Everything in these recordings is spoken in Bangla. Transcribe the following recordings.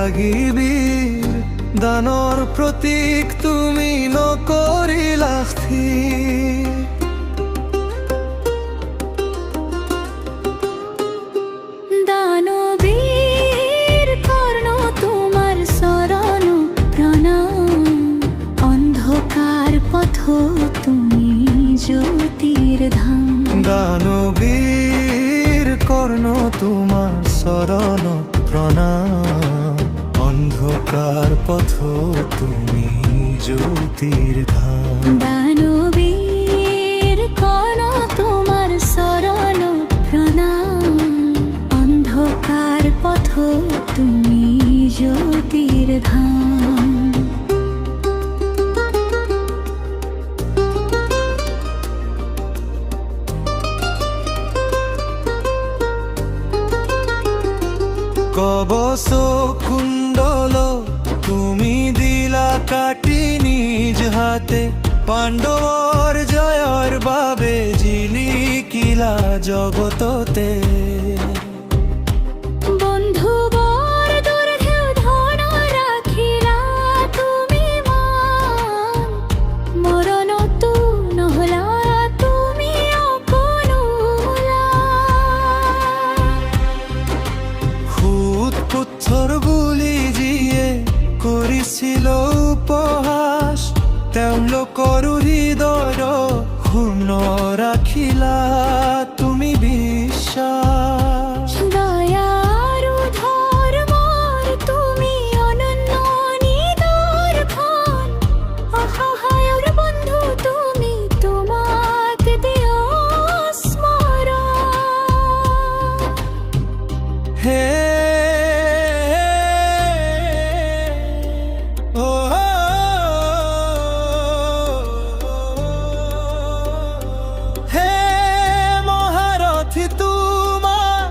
লাগিবি দানৰ প্ৰতীক তুমি নকৰিলা স্থিৰ দানবীর কর্ণ তোমার শরণ প্রণাম অন্ধকার পথ তুমি জ্যোতির ধাম দানবীর কর্ণ তোমার শরণ প্রণাম অন্ধকার পথ তুমি জ্যোতির ধাম দানবীর কর্ণ তোমার শরণ প্রণাম অন্ধকার পথ তুমি জ্যোতির ধাম কবচ কুণ্ডল তুমি দিলা কাটি নিজ হাতে পাণ্ডৱৰ জয়ৰ বাবে জিলিকিলা জগততে বন্ধুবর দুর্ধেউ ধন রাখিলা তুমি মান মরণ তু নহলা তুমি অকনুলা খুদ পুত্ৰৰ বুলি যিয়ে কৰিছিল উপহাস তেওঁলোকৰ হৃদয় শূন্য ৰাখিলা তুমি বিশ্বাস দয়ারু ধর্মর তুমি অনন্য নিদর্শন অসহায়র বন্ধু তুমি তোমাকে দিও স্মরণ হে ও হে মহারথী তোমার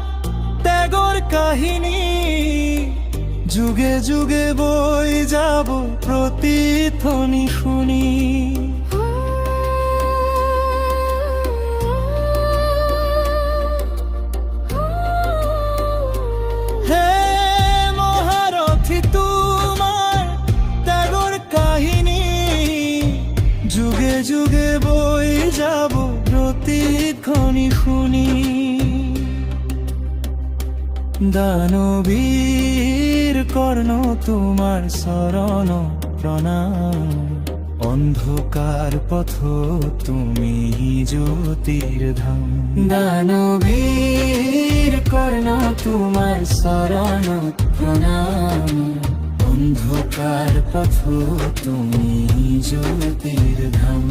ত্যাগৰ কাহিনী যুগে যুগে বৈ যাব প্ৰতিধ্বনি শুনি হে মহারথী তোমার ত্যাগৰ কাহিনী যুগে যুগে বৈ যাব প্ৰতিধ্বনি শুনি দানবীর কর্ণ তোমার শরণ প্রণাম অন্ধকার পথ তুমি জ্যোতির ধাম দানবীর কর্ণ তোমার শরণ প্রণাম অন্ধকার পথ তুমি জ্যোতির ধাম